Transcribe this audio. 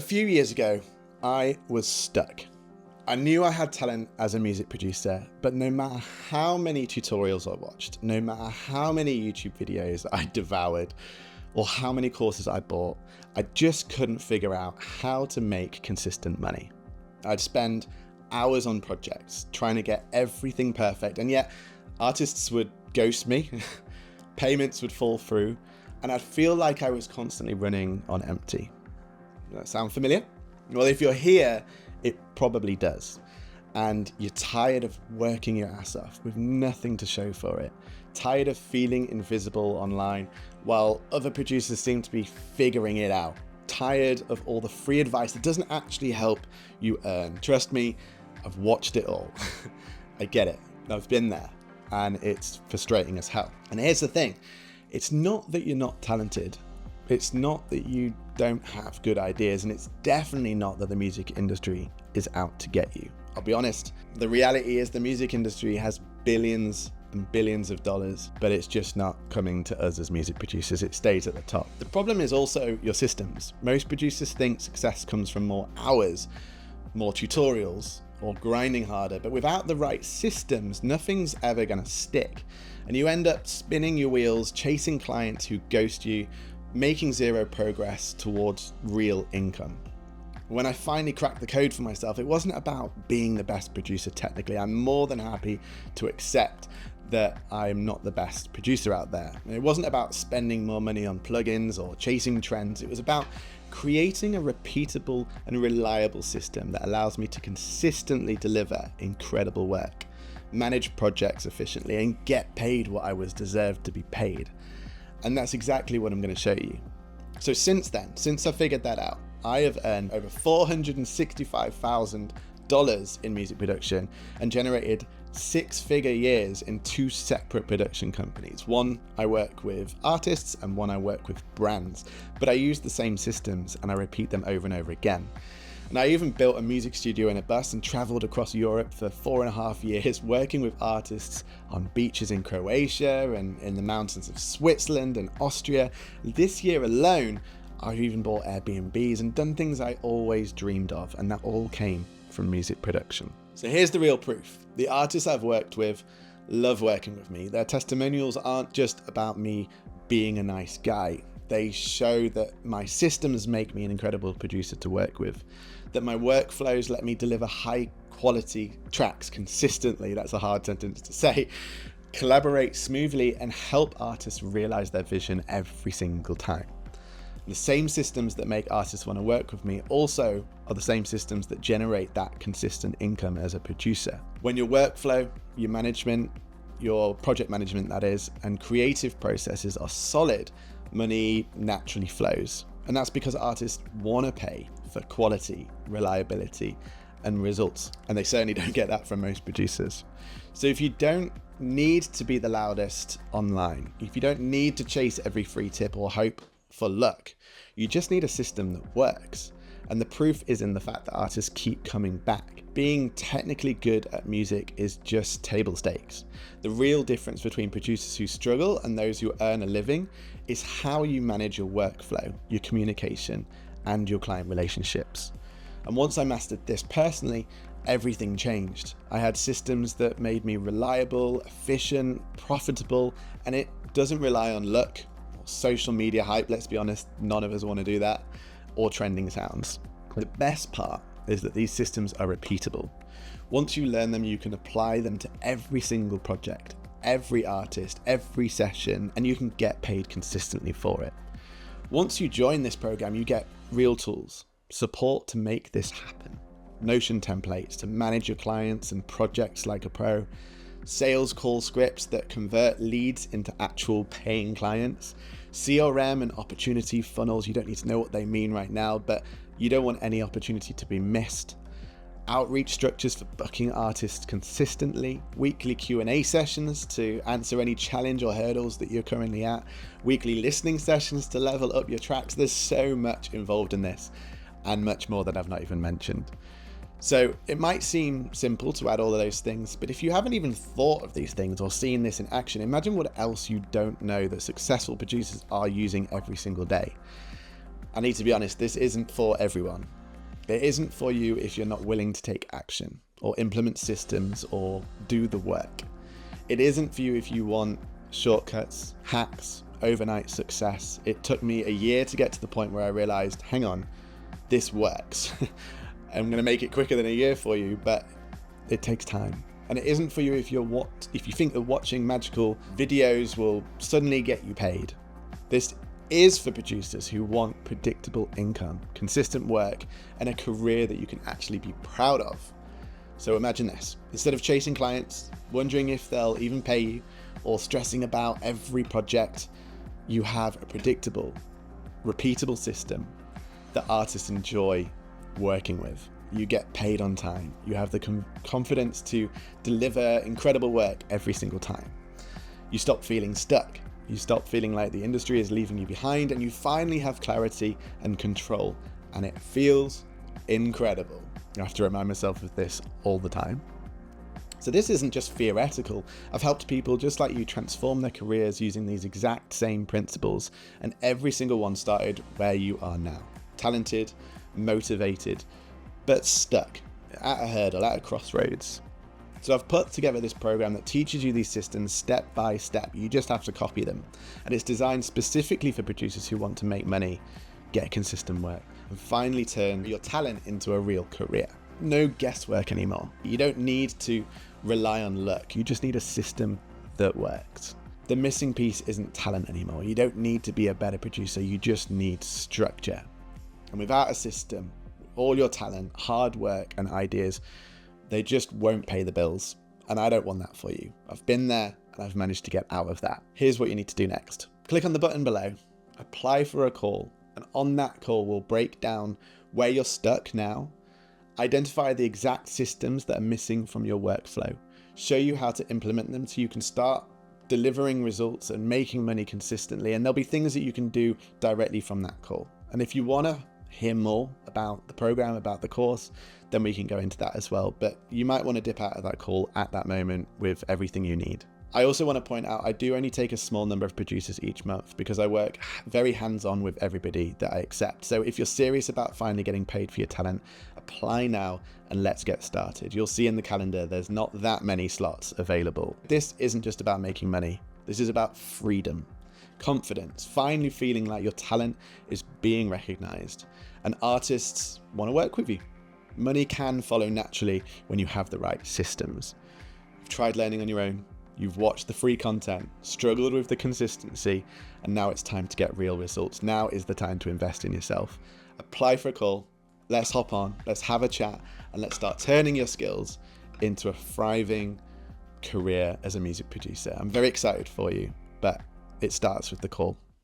A few years ago, I was stuck. I knew I had talent as a music producer, but no matter how many tutorials I watched, no matter how many YouTube videos I devoured, or how many courses I bought, I just couldn't figure out how to make consistent money. I'd spend hours on projects trying to get everything perfect, and yet artists would ghost me, payments would fall through, and I'd feel like I was constantly running on empty. Does that sound familiar? Well, if you're here, it probably does. And you're tired of working your ass off with nothing to show for it. Tired of feeling invisible online while other producers seem to be figuring it out. Tired of all the free advice that doesn't actually help you earn. Trust me, I've watched it all. I get it. I've been there. And it's frustrating as hell. And here's the thing. It's not that you're not talented. It's not that you don't have good ideas, and it's definitely not that the music industry is out to get you. I'll be honest, the reality is the music industry has billions and billions of dollars, but it's just not coming to us as music producers. It stays at the top. The problem is also your systems. Most producers think success comes from more hours, more tutorials, or grinding harder, but without the right systems, nothing's ever gonna stick. And you end up spinning your wheels, chasing clients who ghost you, making zero progress towards real income. When I finally cracked the code for myself, it wasn't about being the best producer technically. I'm more than happy to accept that I'm not the best producer out there. And it wasn't about spending more money on plugins or chasing trends. It was about creating a repeatable and reliable system that allows me to consistently deliver incredible work, manage projects efficiently, and get paid what I was deserved to be paid. And that's exactly what I'm going to show you. So since then, since I figured that out, I have earned over $465,000 in music production and generated 6-figure years in 2 separate production companies. One I work with artists and one I work with brands, but I use the same systems and I repeat them over and over again. And I even built a music studio in a bus and traveled across Europe for 4.5 years, working with artists on beaches in Croatia and in the mountains of Switzerland and Austria. This year alone, I've even bought Airbnbs and done things I always dreamed of, and that all came from music production. So here's the real proof. The artists I've worked with love working with me. Their testimonials aren't just about me being a nice guy. They show that my systems make me an incredible producer to work with, that my workflows let me deliver high quality tracks consistently, that's a hard sentence to say, collaborate smoothly, and help artists realize their vision every single time. The same systems that make artists want to work with me also are the same systems that generate that consistent income as a producer. When your workflow, your management, your project management that is, and creative processes are solid, money naturally flows. And that's because artists want to pay for quality, reliability, and results. And they certainly don't get that from most producers. So if you don't need to be the loudest online, if you don't need to chase every free tip or hope for luck, you just need a system that works. And the proof is in the fact that artists keep coming back. Being technically good at music is just table stakes. The real difference between producers who struggle and those who earn a living is how you manage your workflow, your communication, and your client relationships. And once I mastered this personally, everything changed. I had systems that made me reliable, efficient, profitable, and it doesn't rely on luck or social media hype. Let's be honest, none of us want to do that, or trending sounds. The best part is that these systems are repeatable. Once you learn them, you can apply them to every single project, every artist, every session, and you can get paid consistently for it. Once you join this program, you get real tools, support to make this happen, Notion templates to manage your clients and projects like a pro, sales call scripts that convert leads into actual paying clients, CRM and opportunity funnels. You don't need to know what they mean right now, but you don't want any opportunity to be missed. Outreach structures for booking artists consistently, weekly Q&A sessions to answer any challenge or hurdles that you're currently at, weekly listening sessions to level up your tracks. There's so much involved in this and much more that I've not even mentioned. So it might seem simple to add all of those things, but if you haven't even thought of these things or seen this in action, imagine what else you don't know that successful producers are using every single day. I need to be honest, this isn't for everyone. It isn't for you if you're not willing to take action or implement systems or do the work. It isn't for you if you want shortcuts, hacks, overnight success. It took me a year to get to the point where I realized, hang on, this works. I'm going to make it quicker than a year for you, but it takes time. And it isn't for you if you think that watching magical videos will suddenly get you paid. This is for producers who want predictable income, consistent work, and a career that you can actually be proud of. So imagine this. Instead of chasing clients, wondering if they'll even pay you, or stressing about every project, you have a predictable, repeatable system that artists enjoy working with. You get paid on time. You have the confidence to deliver incredible work every single time. You stop feeling stuck. You stop feeling like the industry is leaving you behind, and you finally have clarity and control, and it feels incredible. I have to remind myself of this all the time. So this isn't just theoretical. I've helped people just like you transform their careers using these exact same principles, and every single one started where you are now. Talented, motivated, but stuck at a hurdle, at a crossroads. So I've put together this program that teaches you these systems step by step. You just have to copy them. And it's designed specifically for producers who want to make money, get consistent work, and finally turn your talent into a real career. No guesswork anymore. You don't need to rely on luck. You just need a system that works. The missing piece isn't talent anymore. You don't need to be a better producer. You just need structure. And without a system, all your talent, hard work, and ideas, they just won't pay the bills. And I don't want that for you. I've been there and I've managed to get out of that. Here's what you need to do next. Click on the button below, apply for a call, and on that call we'll break down where you're stuck now, identify the exact systems that are missing from your workflow, show you how to implement them so you can start delivering results and making money consistently. And there'll be things that you can do directly from that call. And if you want to hear more about the program, about the course, then we can go into that as well. But you might want to dip out of that call at that moment with everything you need. I also want to point out, I do only take a small number of producers each month because I work very hands-on with everybody that I accept. So if you're serious about finally getting paid for your talent, apply now and let's get started. You'll see in the calendar, there's not that many slots available. This isn't just about making money. This is about freedom, confidence, finally feeling like your talent is being recognized, and artists want to work with you. Money can follow naturally when you have the right systems. You've tried learning on your own, you've watched the free content, struggled with the consistency, and now it's time to get real results. Now is the time to invest in yourself. Apply for a call, let's hop on, let's have a chat, and let's start turning your skills into a thriving career as a music producer. I'm very excited for you, but it starts with the call.